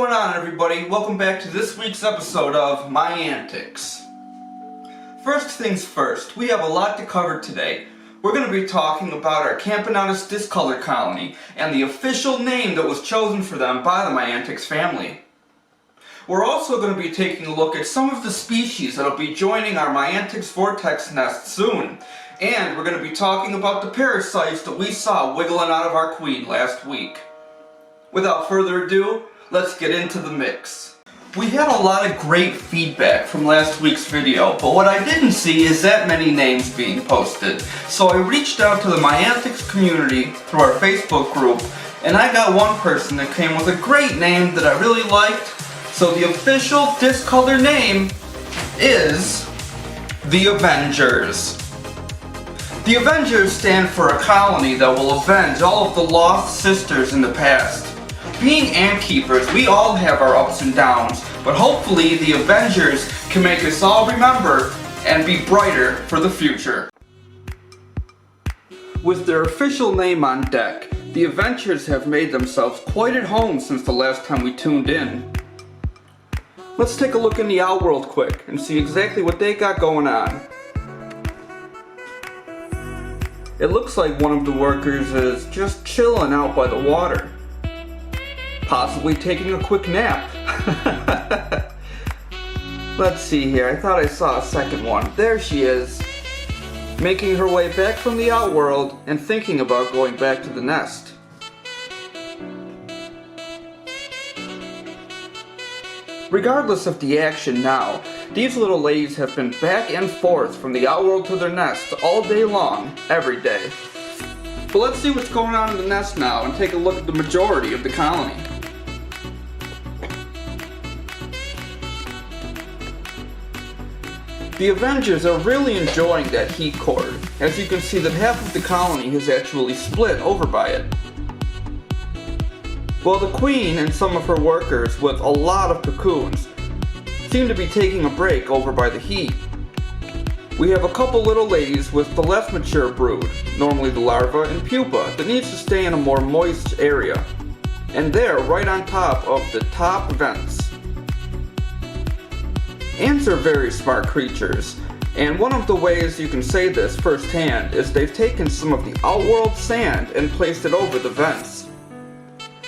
going on, everybody? Welcome back to this week's episode of My Antics. First things first, we have a lot to cover today. We're going to be talking about our Camponotus Discolor colony and the official name that was chosen for them by the My Antics family. We're also going to be taking a look at some of the species that will be joining our My Antics Vortex Nest soon. And we're going to be talking about the parasites that we saw wiggling out of our queen last week. Without further ado, let's get into the mix. We had a lot of great feedback from last week's video, but what I didn't see is that many names being posted. So I reached out to the My Antics community through our Facebook group, and I got one person that came with a great name that I really liked. So the official Discolor name is the Avengers. The Avengers stand for a colony that will avenge all of the lost sisters in the past. Being ant keepers, we all have our ups and downs, but hopefully the Avengers can make us all remember and be brighter for the future. With their official name on deck, the Avengers have made themselves quite at home since the last time we tuned in. Let's take a look in the outworld quick and see exactly what they got going on. It looks like one of the workers is just chilling out by the water. Possibly taking a quick nap. Let's see here, I thought I saw a second one. There she is, making her way back from the outworld and thinking about going back to the nest. Regardless of the action now, these little ladies have been back and forth from the outworld to their nest all day long, every day. But let's see what's going on in the nest now and take a look at the majority of the colony. The Avengers are really enjoying that heat cord, as you can see that half of the colony has actually split over by it. While the queen and some of her workers with a lot of cocoons seem to be taking a break over by the heat. We have a couple little ladies with the less mature brood, normally the larva and pupa, that needs to stay in a more moist area. And they're right on top of the top vents. Ants are very smart creatures, and one of the ways you can say this firsthand is they've taken some of the outworld sand and placed it over the vents.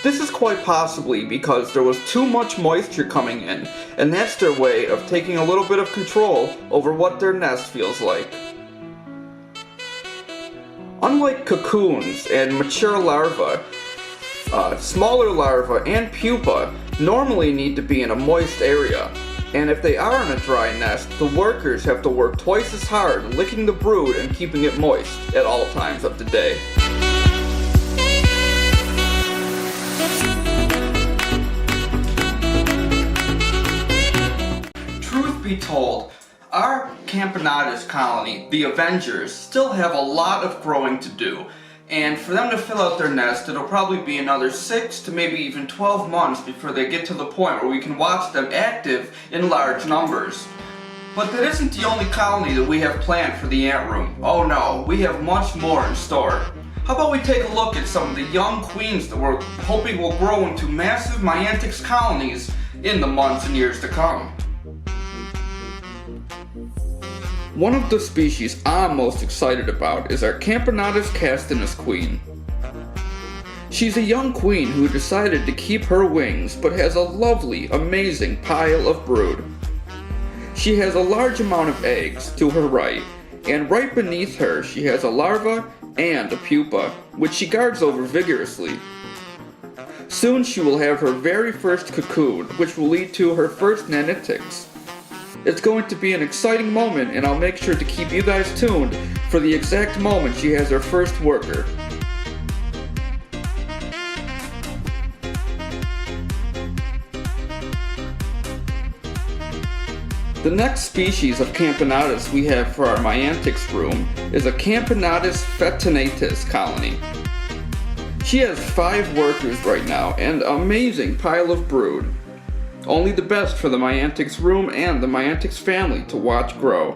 This is quite possibly because there was too much moisture coming in, and that's their way of taking a little bit of control over what their nest feels like. Unlike cocoons and mature larvae, smaller larvae and pupa normally need to be in a moist area. And if they are in a dry nest, the workers have to work twice as hard licking the brood and keeping it moist at all times of the day. Truth be told, our Camponotus colony, the Avengers, still have a lot of growing to do. And for them to fill out their nest, it'll probably be another 6 to maybe even 12 months before they get to the point where we can watch them active in large numbers. But that isn't the only colony that we have planned for the ant room. Oh no, we have much more in store. How about we take a look at some of the young queens that we're hoping will grow into massive My Antics colonies in the months and years to come. One of the species I'm most excited about is our Camponotus Castinus queen. She's a young queen who decided to keep her wings but has a lovely, amazing pile of brood. She has a large amount of eggs to her right, and right beneath her she has a larva and a pupa, which she guards over vigorously. Soon she will have her very first cocoon, which will lead to her first nanitics. It's going to be an exciting moment, and I'll make sure to keep you guys tuned for the exact moment she has her first worker. The next species of Camponotus we have for our My Antics room is a Camponotus fetinatus colony. She has 5 workers right now and an amazing pile of brood. Only the best for the My Antics room and the My Antics family to watch grow.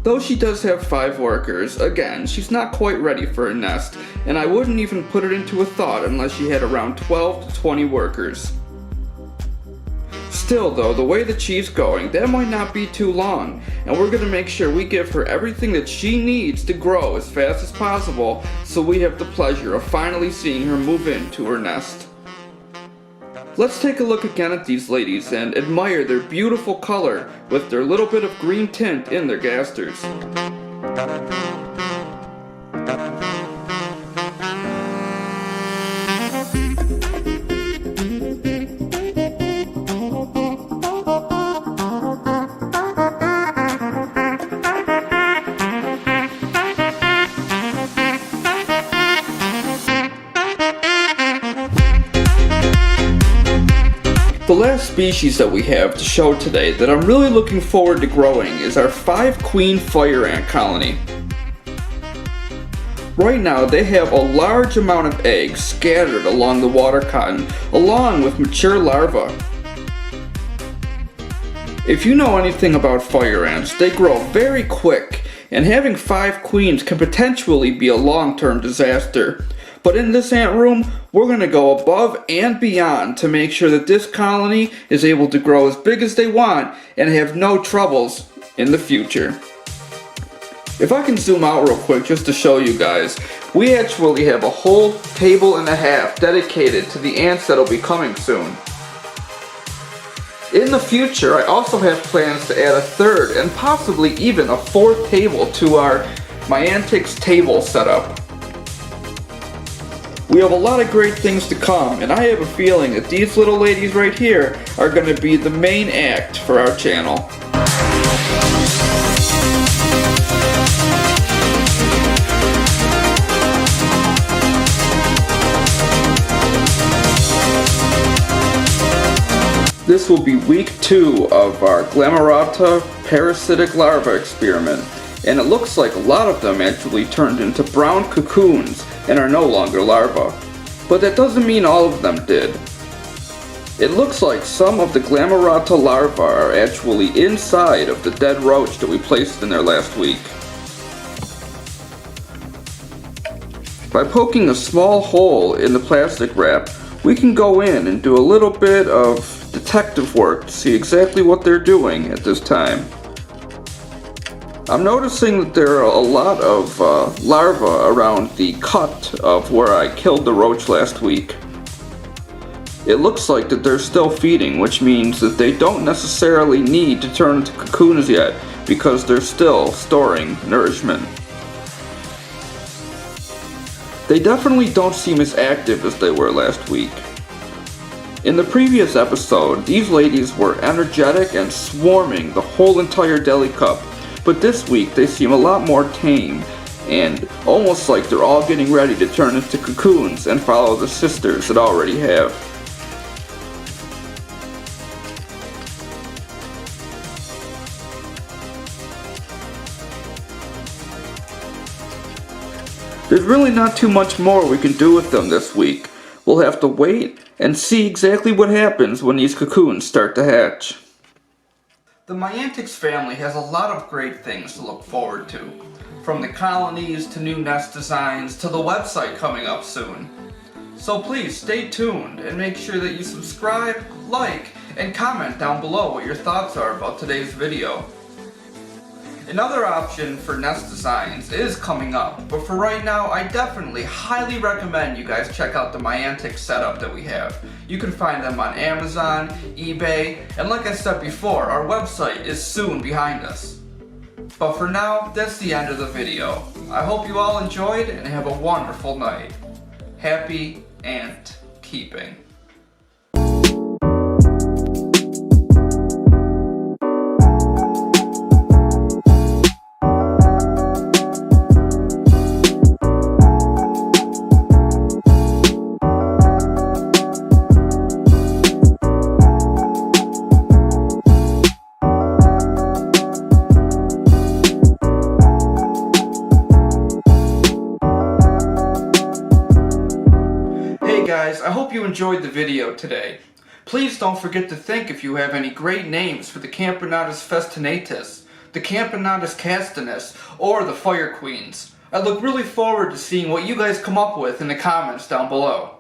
Though she does have 5 workers, again, she's not quite ready for a nest, and I wouldn't even put it into a thought unless she had around 12 to 20 workers. Still though, the way that she's going, that might not be too long, and we're going to make sure we give her everything that she needs to grow as fast as possible, so we have the pleasure of finally seeing her move into her nest. Let's take a look again at these ladies and admire their beautiful color with their little bit of green tint in their gasters. The last species that we have to show today that I'm really looking forward to growing is our 5 queen fire ant colony. Right now they have a large amount of eggs scattered along the water cotton along with mature larvae. If you know anything about fire ants, they grow very quick, and having 5 queens can potentially be a long-term disaster. But in this ant room, we're going to go above and beyond to make sure that this colony is able to grow as big as they want and have no troubles in the future. If I can zoom out real quick just to show you guys, we actually have a whole table and a half dedicated to the ants that'll be coming soon. In the future, I also have plans to add a 3rd and possibly even a 4th table to our My Antics table setup. We have a lot of great things to come, and I have a feeling that these little ladies right here are going to be the main act for our channel. This will be week 2 of our Camponotus Parasitic larva experiment, and it looks like a lot of them actually turned into brown cocoons and are no longer larvae. But that doesn't mean all of them did. It looks like some of the Camponotus larvae are actually inside of the dead roach that we placed in there last week. By poking a small hole in the plastic wrap, we can go in and do a little bit of detective work to see exactly what they're doing at this time. I'm noticing that there are a lot of larvae around the cut of where I killed the roach last week. It looks like that they're still feeding, which means that they don't necessarily need to turn into cocoons yet because they're still storing nourishment. They definitely don't seem as active as they were last week. In the previous episode, these ladies were energetic and swarming the whole entire deli cup. But this week they seem a lot more tame and almost like they're all getting ready to turn into cocoons and follow the sisters that already have. There's really not too much more we can do with them this week. We'll have to wait and see exactly what happens when these cocoons start to hatch. The My Antics family has a lot of great things to look forward to, from the colonies to new nest designs to the website coming up soon. So please stay tuned and make sure that you subscribe, like, and comment down below what your thoughts are about today's video. Another option for nest designs is coming up, but for right now I definitely highly recommend you guys check out the My Antics setup that we have. You can find them on Amazon, eBay, and like I said before, our website is soon behind us. But for now, that's the end of the video. I hope you all enjoyed and have a wonderful night. Happy ant keeping. Guys, I hope you enjoyed the video today. Please don't forget to think if you have any great names for the Camponotus festinnatus. the Camponotus castanus, or the fire queens. I look really forward to seeing what you guys come up with in the comments down below.